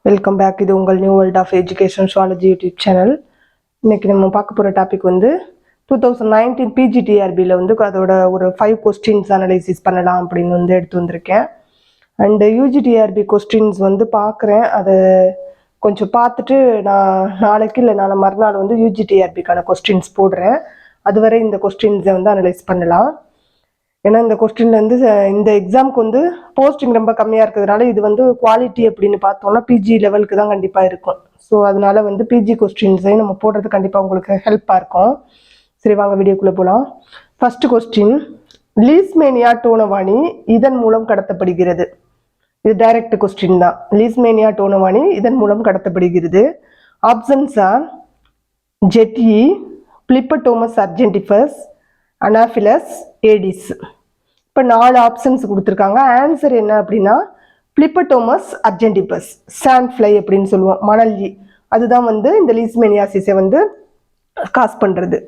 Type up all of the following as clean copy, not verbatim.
Welcome back. இது உங்கள் new world of education zoology YouTube channel. இன்னைக்கு நம்ம பார்க்க போகிற டாபிக் வந்து 2019 பிஜிடிஆர்பியில் வந்து அதோட ஒரு 5 கொஸ்டின்ஸ் அனலைசிஸ் பண்ணலாம் அப்படின்னு வந்து எடுத்து வந்திருக்கேன். அண்டு யூஜிடிஆர்பி கொஸ்டின்ஸ் வந்து பார்க்குறேன். அதை கொஞ்சம் பார்த்துட்டு நான் நாளைக்கு இல்லை நாளை மறுநாள் வந்து யூஜிடிஆர்பிக்கான கொஸ்டின்ஸ் போடுறேன். அதுவரை இந்த கொஸ்டின்ஸை வந்து அனலைஸ் பண்ணலாம். ஏன்னா இந்த கொஸ்டின்ல வந்து இந்த எக்ஸாமுக்கு வந்து போஸ்டிங் ரொம்ப கம்மியாக இருக்கிறதுனால இது வந்து குவாலிட்டி அப்படின்னு பார்த்தோம்னா பிஜி லெவலுக்கு தான் கண்டிப்பாக இருக்கும். ஸோ அதனால வந்து பிஜி கொஸ்டின்ஸை நம்ம போடுறது கண்டிப்பாக உங்களுக்கு ஹெல்ப்பாக இருக்கும். சரி, வாங்க வீடியோக்குள்ளே போகலாம். ஃபர்ஸ்ட் கொஸ்டின், லீஸ்மேனியா டோனவானி இதன் மூலம் கடத்தப்படுகிறது. இது டைரக்ட் கொஸ்டின் தான். லீஸ்மேனியா டோனவானி இதன் மூலம் கடத்தப்படுகிறது. ஆப்ஷன்ஸ் ஆர் ஜெட்இ, பிளிப்பட்டோமஸ் அர்ஜென்டிபஸ், அனாஃபிலஸ், ஏடிஸ். இப்போ 4 ஆப்ஷன்ஸ் கொடுத்துருக்காங்க. ஆன்சர் என்ன அப்படின்னா பிளிப்பட்டோமஸ் அர்ஜென்டிபஸ், சாண்ட் ஃப்ளை அப்படின்னு சொல்லுவோம், மணல்லி. அதுதான் வந்து இந்த லீஸ்மேனியாசிஸை வந்து காஸ் பண்ணுறது.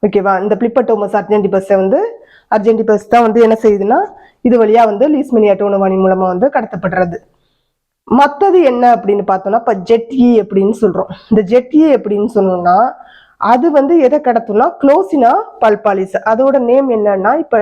ஓகேவா? இந்த பிளிப்பட்டோமஸ் அர்ஜென்டிபஸ் தான் வந்து என்ன செய்யுதுன்னா இது வழியாக வந்து லீஸ்மேனியா டோனவானி மூலமாக வந்து கடத்தப்படுறது. மற்றது என்ன அப்படின்னு பார்த்தோம்னா இப்போ ஜெட்இ அப்படின்னு சொல்கிறோம். இந்த ஜெட்இ அப்படின்னு சொன்னோம்னா அது வந்து எதை கடத்தும்னா க்ளோசினா பல்பாலிஸ். அதோட நேம் என்னன்னா இப்போ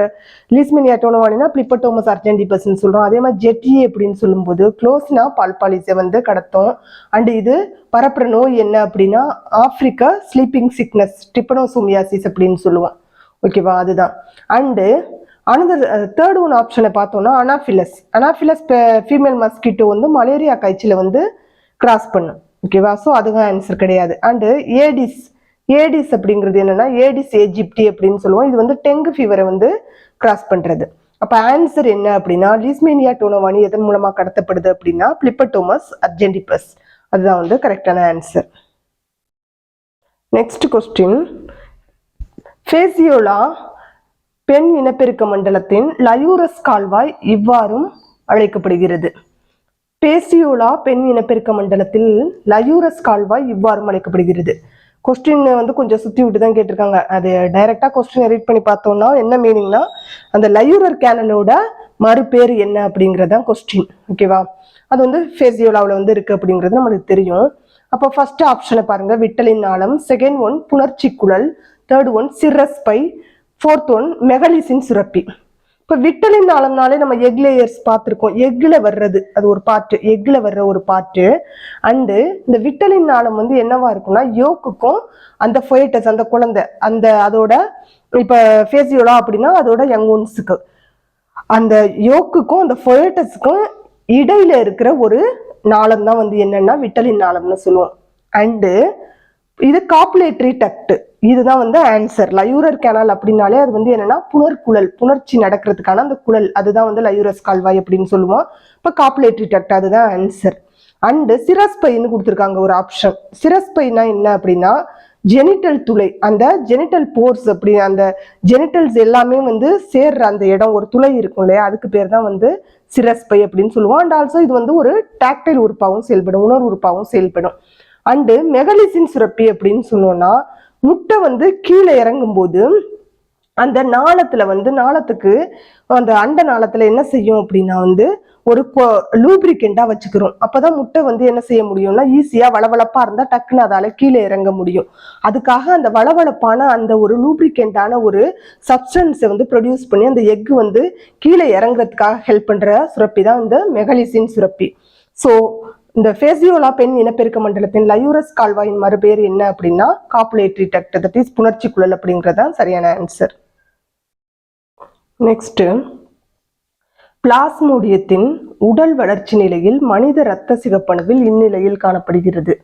லீஸ்மேனியா டோனவானினா பிளிப்பட்டோமஸ் அர்ஜென்டிபஸ்ன்னு சொல்றோம். அதே மாதிரி ஜெட்இ அப்படின்னு சொல்லும்போது க்ளோசினா பல்பாலிஸை வந்து கடத்தும். அண்ட் இது பரப்புற நோய் என்ன அப்படின்னா ஆப்பிரிக்கா ஸ்லீப்பிங் சிக்னஸ், டிரிப்பனோசோமியாசிஸ் அப்படின்னு சொல்லுவோம். ஓகேவா? அதுதான். அண்டு அனதர் தேர்ட் ஒன் ஆப்ஷனை பார்த்தோம்னா அனாஃபிலஸ் ஃபீமேல் மஸ்கிட்டோ வந்து மலேரியா காய்ச்சலை வந்து கிராஸ் பண்ணும். ஓகேவா? ஸோ அதுதான் ஆன்சர் கிடையாது. அண்டு ஏடிஸ் அப்படிங்கிறது என்னன்னா ஏடிஸ் ஏஜிப்டி அப்படின்னு சொல்லுவோம். இது வந்து டெங்கு ஃபீவரை வந்து கிராஸ் பண்றது. அப்ப ஆன்சர் என்ன அப்படின்னா லீஸ்மேனியா டோனவானி எதன் மூலமா கடத்தப்படுது அப்படின்னா பிளிப்பட்டோமஸ் அர்ஜென்டிபஸ். அதுதான் வந்து கரெக்டான ஆன்சர். நெக்ஸ்ட் கொஸ்டின், ஃபேசியோலா பெண் இனப்பெருக்க மண்டலத்தின் லயூரஸ் கால்வாய் இவ்வாறும் அழைக்கப்படுகிறது. பேசியோலா பெண் இனப்பெருக்க மண்டலத்தில் லயூரஸ் கால்வாய் இவ்வாறும் அழைக்கப்படுகிறது. கொஸ்டின் வந்து கொஞ்சம் சுற்றி விட்டு தான் கேட்டிருக்காங்க. அது டைரக்டா கொஸ்டினை ரீட் பண்ணி பார்த்தோம்னா என்ன மீனிங்னா அந்த லயூரர் கேனலோட மறுபேர் என்ன அப்படிங்கிறதான் கொஸ்டின். ஓகேவா? அது வந்து ஃபேசியோலாவில் வந்து இருக்கு அப்படிங்கிறது நம்மளுக்கு தெரியும். அப்போ ஃபர்ஸ்ட் ஆப்ஷனை பாருங்க, விட்டலின் நாளம். செகண்ட் ஒன் புணர்ச்சி குழல். தேர்ட் ஒன் சிரஸ்பை. ஃபோர்த் ஒன் மெகலிசின் சுரப்பி. இப்போ விட்டலின் நாளம்னாலே நம்ம எக் லேயர்ஸ் பார்த்துருக்கோம். எக்ல வர்றது அது ஒரு பார்ட்டு, எக்ல வர்ற ஒரு பார்ட்டு. அண்டு இந்த விட்டலின் நாளம் வந்து என்னவா இருக்கும்னா யோக்குக்கும் அந்த ஃபொயட்டஸ் அந்த குழந்தை அந்த அதோட இப்போ ஃபேசியோலா அப்படின்னா அதோட யங் ஒன்ஸுக்கு அந்த யோக்குக்கும் அந்த ஃபொயட்டஸுக்கும் இடையில இருக்கிற ஒரு நாளம் தான் வந்து என்னன்னா விட்டலின் நாளம்னு சொல்லுவோம். அண்டு இது காப்புலேட்டரி டக்ட். இதுதான் வந்து ஆன்சர். லயூரர் கேனல் அப்படின்னாலே அது வந்து என்னன்னா புணர்குழல், புணர்ச்சி நடக்கிறதுக்கான அந்த குழல், அதுதான் வந்து லயூரஸ் கால்வாய் அப்படின்னு சொல்லுவோம். இப்போ காப்புலேட்டரி டக்ட் அதுதான் ஆன்சர். அண்டு சிரஸ்பைன்னு கொடுத்துருக்காங்க ஒரு ஆப்ஷன். சிரஸ்பைனா என்ன அப்படின்னா ஜெனிட்டல் துளை, அந்த ஜெனிட்டல் போர்ஸ் அப்படி அந்த ஜெனிட்டல்ஸ் எல்லாமே வந்து சேர்ற அந்த இடம் ஒரு துளை இருக்கும் இல்லையா, அதுக்கு பேர் தான் வந்து சிரஸ்பை அப்படின்னு சொல்லுவோம். அண்ட் ஆல்சோ இது வந்து ஒரு டாக்டைல் உறுப்பாகவும் செயல்படும், உணர்வு உறுப்பாகவும் செயல்படும். அண்டு மெகலிசின் சுரப்பி அப்படின்னு சொன்னோம்னா முட்டை வந்து கீழே இறங்கும் போது அந்த நாளத்துல வந்து நாளத்துக்கு அந்த அண்ட நாளத்துல என்ன செய்யும் அப்படின்னா வந்து ஒரு லூப்ரிகண்டா வச்சுக்கிறோம். அப்பதான் முட்டை வந்து என்ன செய்ய முடியும்னா ஈஸியா வளவளப்பா இருந்தா டக்குன்னு அதால கீழே இறங்க முடியும். அதுக்காக அந்த வளவளப்பான அந்த ஒரு லூப்ரிகண்டான ஒரு சப்ஸ்டன்ஸை வந்து ப்ரொடியூஸ் பண்ணி அந்த எக் வந்து கீழே இறங்குறதுக்காக ஹெல்ப் பண்ற சுரப்பி தான் இந்த மெகலிசின் சுரப்பி. ஸோ இந்த ஃபேசியோலா பெண் இனப்பெருக்க மண்டலத்தின் லயூரஸ் கால்வாயின் மறுபேர் என்ன அப்படின்னா காப்புலேட்டரி டக்ட், தட் இஸ் புணர்ச்சி குழல் அப்படிங்கிறதா சரியான ஆன்சர். நெக்ஸ்ட், பிளாஸ்மோடியத்தின் உடல் வளர்ச்சி நிலையில் மனித இரத்த சிகப்பணுவில் இந்நிலையில் காணப்படுகிறது.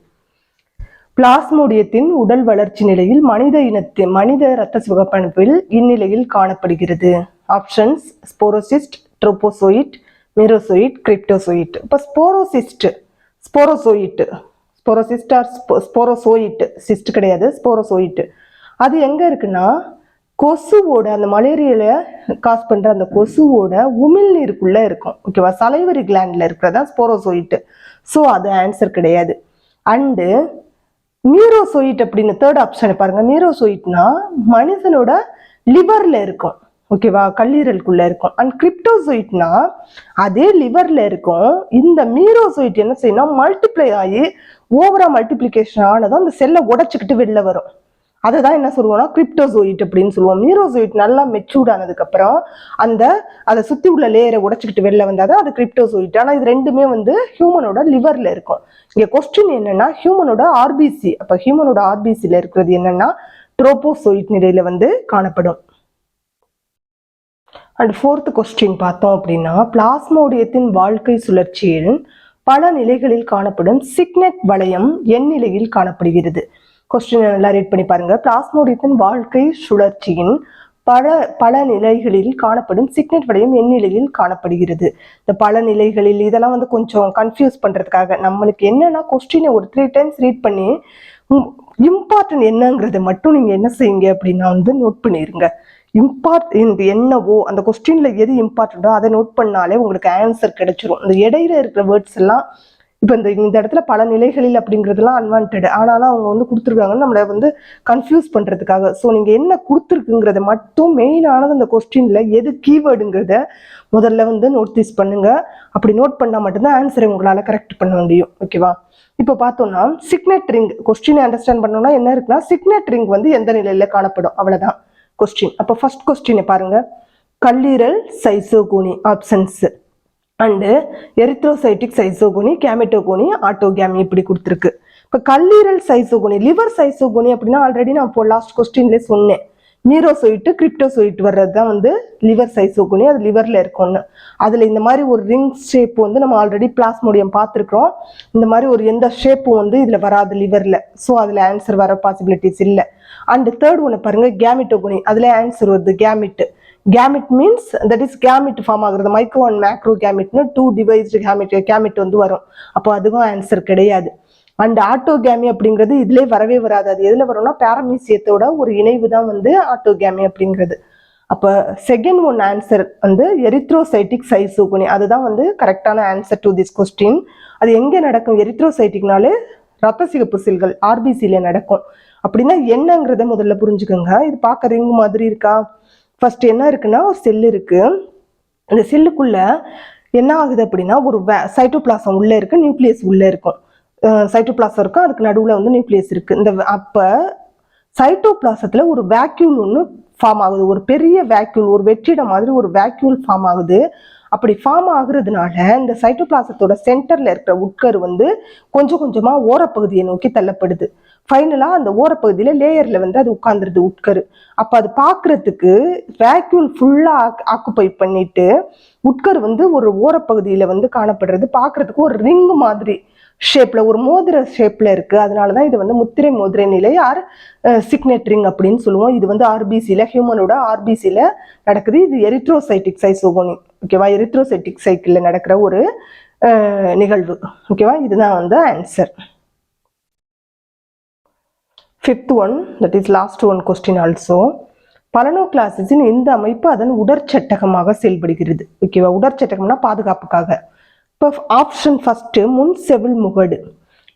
பிளாஸ்மோடியத்தின் உடல் வளர்ச்சி நிலையில் மனித இரத்த சிகப்பணுவில் இந்நிலையில் காணப்படுகிறது. ஆப்ஷன்ஸ் ஸ்போரோசிஸ்ட், ட்ரோபோசோயிட், மீரோசோயிட், கிரிப்டோசோயிட். இப்போ ஸ்போரோசோயிட் சிஸ்ட் கிடையாது, ஸ்போரோசோயிட். அது எங்க இருக்குன்னா கொசுவோட அந்த மலேரியால காஸ் பண்ற அந்த கொசுவோட உமிழ்நீருக்குள்ள இருக்கும். ஓகேவா? சலைவரி கிளாண்ட்ல இருக்கிறதா ஸ்போரோசோயிட். ஸோ அது ஆன்சர் கிடையாது. அண்டு மீரோசோயிட் அப்படின்னு தேர்ட் ஆப்ஷனை பாருங்க. மீரோசோயிட்னா மனுஷனோட லிவர்ல இருக்கும். ஓகேவா, கல்லீரலுக்குள்ள இருக்கும். அண்ட் கிரிப்டோசோயிட்னா அதே லிவர்ல இருக்கும். இந்த மீரோசோயிட் என்ன செய்யணும், மல்டிப்ளை ஆகி ஓவரா மல்டிப்ளிகேஷன் ஆனதும் அந்த செல்லை உடைச்சுக்கிட்டு வெளில வரும். அதுதான் என்ன சொல்லுவோம்னா கிரிப்டோசோயிட் அப்படின்னு சொல்லுவோம். மீரோசோயிட் நல்லா மெச்சூர்ட் ஆனதுக்கு அப்புறம் அதை சுத்தி உள்ள லேயரை உடைச்சுக்கிட்டு வெளில வந்தாதான் அது கிரிப்டோசோயிட். ஆனா இது ரெண்டுமே வந்து ஹியூமனோட லிவர்ல இருக்கும். இங்க கொஸ்டின் என்னன்னா ஹியூமனோட ஆர்பிசி. அப்ப ஹியூமனோட ஆர்பிசில இருக்கிறது என்னன்னா ட்ரோபோசோயிட் நிலையில வந்து காணப்படும். அண்ட் ஃபோர்த் கொஸ்டின் பார்த்தோம் அப்படின்னா, பிளாஸ்மோடியத்தின் வாழ்க்கை சுழற்சியில் பல நிலைகளில் காணப்படும் சிக்னெட் வளையம் என் நிலையில் காணப்படுகிறது. கொஸ்டின் நல்லா ரீட் பண்ணி பாருங்க. பிளாஸ்மோடியத்தின் வாழ்க்கை சுழற்சியின் பல நிலைகளில் காணப்படும் சிக்னெட் வளையம் என் நிலையில் காணப்படுகிறது. இந்த பல நிலைகளில் இதெல்லாம் வந்து கொஞ்சம் கன்ஃபியூஸ் பண்றதுக்காக நம்மளுக்கு என்னன்னா கொஸ்டினை ஒரு 3 times ரீட் பண்ணி இம்பார்ட்டன்ட் என்னங்கிறத மட்டும் நீங்க என்ன செய்யுங்க அப்படின்னா வந்து நோட் பண்ணிருங்க. இம்பார்ட்டன்ட் என்னவோ அந்த கொஸ்டின்ல எது இம்பார்ட்டன்டோ அதை நோட் பண்ணாலே உங்களுக்கு ஆன்சர் கிடைச்சிரும். இந்த இடையில இருக்கிற வேர்ட்ஸ் எல்லாம் இப்போ இந்த இடத்துல பல நிலைகளில் அப்படிங்கிறதுலாம் அன்வான்ட், ஆனாலும் அவங்க வந்து கொடுத்துருக்காங்கன்னு நம்மளை வந்து கன்ஃபியூஸ் பண்ணுறதுக்காக. ஸோ நீங்கள் என்ன கொடுத்துருக்குங்கிறத மட்டும் மெயினானது அந்த கொஸ்டினில் எது கீவேர்டுங்கிறத முதல்ல வந்து நோட்டீஸ் பண்ணுங்க. அப்படி நோட் பண்ணால் மட்டும்தான் ஆன்சரை உங்களால் கரெக்ட் பண்ண முடியும். ஓகேவா, இப்போ பார்த்தோம்னா சிக்னெட் ரிங் கொஸ்டினை அண்டர்ஸ்டாண்ட் பண்ணோம்னா என்ன இருக்குன்னா சிக்னெட் ரிங் வந்து எந்த நிலையில காணப்படும், அவ்வளோதான் கொஸ்டின். அப்போ ஃபர்ஸ்ட் கொஸ்டினை பாருங்க. கல்லீரல் schizogony options and erythrocytic schizogony, gametogony, autogamy இப்படி கொடுத்துருக்கு. இப்போ கல்லீரல் சைசோகோனி, லிவர் சைசோகோனி அப்படின்னா ஆல்ரெடி நான் இப்போ லாஸ்ட் கொஸ்டின்லேயே சொன்னேன். மீரோசோயிட்டு கிரிப்டோசோயிட் வர்றது தான் வந்து லிவர் சைசோகோனி, அது லிவர்ல இருக்கும்னு. அதுல இந்த மாதிரி ஒரு ரிங் ஷேப் வந்து நம்ம ஆல்ரெடி பிளாஸ்மோடியம் பார்த்துருக்கோம். இந்த மாதிரி ஒரு எந்த ஷேப்பும் வந்து இதுல வராது லிவர்ல. ஸோ அதுல ஆன்சர் வர பாசிபிலிட்டிஸ் இல்லை. அண்ட் தேர்ட் ஒன்று பாருங்க, கேமிட்டோகோனி, அதுல ஆன்சர் வருது gamete. Gamete means that is gamete form ஆகுறது. மைக்ரோ அண்ட் மேக்ரோ கேமிட்னு 2 டிவைஸ்டு கேமிட் வந்து வரும். அப்போ அதுவும் ஆன்சர் கிடையாது. அண்ட் ஆட்டோகேமி அப்படிங்கிறது இதுலேயே வரவே வராது. அது எதுல வரும்னா பேரமீசியத்தோட ஒரு இணைவு தான் வந்து ஆட்டோகேமி அப்படிங்கிறது. அப்போ செகண்ட் ஒன் ஆன்சர் வந்து எரித்ரோசைட்டிக் சைசோகோனி, அதுதான் வந்து கரெக்டான ஆன்சர் டு திஸ் கொஸ்டின். அது எங்கே நடக்கும், எரித்ரோசைட்டிக்னாலே ரத்த சிகப்பு செல்கள் ஆர்பிசியில நடக்கும். அப்படின்னா என்னங்கிறத முதல்ல புரிஞ்சுக்கோங்க. இது பார்க்க ரிங் மாதிரி இருக்கா? ஃபர்ஸ்ட் என்ன இருக்குன்னா ஒரு செல் இருக்கு. அந்த செல்லுக்குள்ள என்ன ஆகுது அப்படின்னா ஒரு சைட்டோபிளாசம் உள்ள இருக்கு, நியூக்ளியஸ் உள்ள இருக்கும். சைட்டோபிளாசம் இருக்கும், அதுக்கு நடுவுல வந்து நியூக்ளியஸ் இருக்கு. அப்ப சைட்டோபிளாசத்துல ஒரு வேக்யூல் ஒன்று ஃபார்ம் ஆகுது. ஒரு பெரிய வேக்யூல், ஒரு வெற்றிடம் மாதிரி ஒரு வேக்யூல் ஃபார்ம் ஆகுது. அப்படி ஃபார்ம் ஆகுறதுனால இந்த சைட்டோபிளாசத்தோட சென்டர்ல இருக்கிற உட்கரு வந்து கொஞ்சம் கொஞ்சமா ஓரப்பகுதியை நோக்கி தள்ளப்படுது. ஃபைனலா அந்த ஓரப்பகுதியில லேயர்ல வந்து அது உட்கார்ந்துருது உட்கரு. அப்ப அது பாக்குறதுக்கு வேக்யூல் ஃபுல்லா ஆக்குப்பை பண்ணிட்டு உட்கரு வந்து ஒரு ஓரப்பகுதியில வந்து காணப்படுறது. பாக்குறதுக்கு ஒரு ரிங் மாதிரி ஷேப்ல, ஒரு மோதிர ஷேப்ல இருக்கு. அதனாலதான் இது வந்து முத்திரை மோதிரை நிலை ஆர் சிக்னெட் ரிங் அப்படின்னு சொல்லுவோம். இது வந்து ஆர்பிசியில, ஹியூமனோட ஆர்பிசியில நடக்குது. இது எரித்ரோசைட்டிக் சைசோகோனி. ஓகேவா, எரித்ரோசைட்டிக் சைக்கிள்ல நடக்கிற ஒரு நிகழ்வு. ஓகேவா, இதுதான் வந்து answer. Fifth one, that is last one question also. பலனோகிளாசிஸின் இந்த அமைப்பு அதன் உடற்சட்டகமாக செயல்படுகிறது. ஓகேவா, உடற்சட்டகம்னா பாதுகாப்புக்காக. இப்போ ஆப்ஷன் ஃபர்ஸ்ட் முன் செவில் முகடு.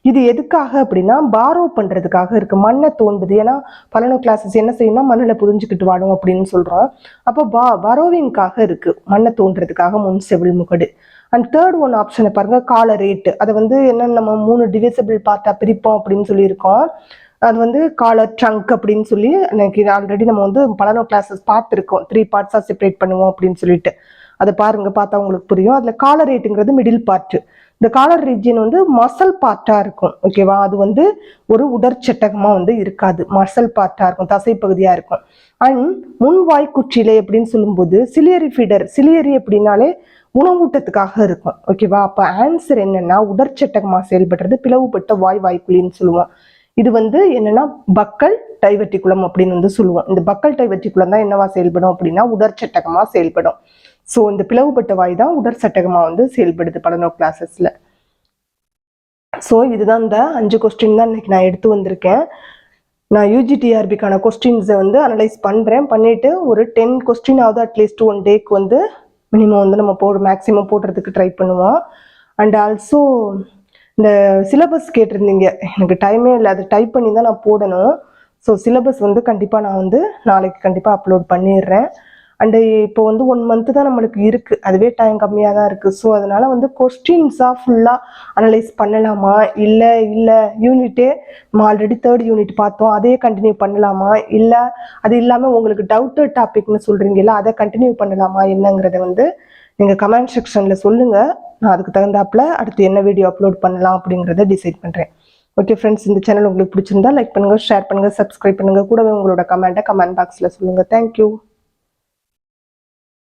இது எதுக்காக அப்படின்னா பாரோ பண்றதுக்காக இருக்கு, மண்ணை தோண்டுது. ஏன்னா பலனோகிளாசிஸ் என்ன செய்யணும்னா மண்ணில் புரிஞ்சுக்கிட்டு வாடும் அப்படின்னு சொல்றோம். அப்போ பரோவிங்காக இருக்கு, மண்ணை தோன்றதுக்காக முன் செவில் முகடு. அண்ட் தேர்ட் ஒன் ஆப்ஷனை பாருங்க, காலரேட். அதை வந்து என்ன நம்ம 3 டிவிசிபிள் பார்ட்டா பிரிப்போம் அப்படின்னு சொல்லியிருக்கோம். அது வந்து காலர் ட்ரங்க் அப்படின்னு சொல்லி எனக்கு ஆல்ரெடி நம்ம வந்து பலனோகிளாசிஸ் பார்த்துருக்கோம். 3 பார்ட்ஸா செப்பரேட் பண்ணுவோம் அப்படின்னு சொல்லிட்டு அதை பாருங்க, பார்த்தா உங்களுக்கு புரியும். அதுல காலரேட்டுங்கிறது மிடில் பார்ட். இந்த காலர் ரீஜியன் வந்து மசல் பார்ட்டா இருக்கும். ஓகேவா, அது வந்து ஒரு உடற்சட்டகமா வந்து இருக்காது, மசல் பார்ட்டா இருக்கும், தசை பகுதியா இருக்கும். அண்ட் முன்வாய் குற்றிலை அப்படின்னு சொல்லும்போது சிலியரி ஃபீடர். சிலியரி அப்படின்னாலே உணவூட்டத்துக்காக இருக்கும். ஓகேவா, அப்ப ஆன்சர் என்னன்னா உடற்சட்டகமா செயல்படுறது பிளவுபட்ட வாய்க்குழின்னு சொல்லுவோம். இது வந்து என்னன்னா பக்கல் டைவர்டிகுலம் அப்படின்னு வந்து சொல்லுவோம். இந்த பக்கல் டைவர்டிகுலம் தான் என்னவா செயல்படும் அப்படின்னா உடற்சட்டகமா செயல்படும். ஸோ இந்த பிளவுபட்ட வாய் தான் உடற்சட்டகமா வந்து செயல்படுது பலனோகிளாசிஸ்ல. ஸோ இதுதான் இந்த 5 கொஸ்டின் தான் இன்னைக்கு நான் எடுத்து வந்திருக்கேன். நான் யூஜிடிஆர்பிக்கான கொஸ்டின்ஸை வந்து அனலைஸ் பண்ணிட்டு ஒரு 10 கொஸ்டினாவது அட்லீஸ்ட் 1 டேக்கு வந்து மினிமம் வந்து நம்ம மேக்ஸிமம் போடுறதுக்கு ட்ரை பண்ணுவோம். அண்ட் ஆல்சோ இந்த சிலபஸ் கேட்டிருந்தீங்க, எனக்கு டைமே இல்லை, அதை டைப் பண்ணி தான் நான் போடணும். ஸோ சிலபஸ் வந்து கண்டிப்பாக நான் வந்து நாளைக்கு கண்டிப்பாக அப்லோட் பண்ணிடுறேன். அண்டு இப்போ வந்து 1 மந்த் தான் நம்மளுக்கு இருக்குது, அதுவே டைம் கம்மியாக தான் இருக்குது. ஸோ அதனால் வந்து கொஸ்டின்ஸாக ஃபுல்லாக அனலைஸ் பண்ணலாமா, இல்லை யூனிட்டே நம்ம ஆல்ரெடி 3rd யூனிட் பார்த்தோம் அதே கண்டினியூ பண்ணலாமா, இல்லை அது இல்லாமல் உங்களுக்கு டவுட்டட் டாபிக்னு சொல்கிறீங்களா அதை கண்டினியூ பண்ணலாமா என்னங்கிறத வந்து நீங்கள் கமெண்ட் செக்ஷனில் சொல்லுங்கள். நான் அதுக்கு தகுந்தாப்பில் அடுத்து என்ன வீடியோ அப்லோட் பண்ணலாம் அப்படிங்கிறத டிசைட் பண்ணுறேன். ஓகே ஃப்ரெண்ட்ஸ், இந்த சேனல் உங்களுக்கு பிடிச்சிருந்தா லைக் பண்ணுங்கள், ஷேர் பண்ணுங்கள், சப்ஸ்கிரைப் பண்ணுங்கள். கூடவே உங்களோட கமெண்ட் பாக்ஸில் சொல்லுங்கள். தேங்க்யூ.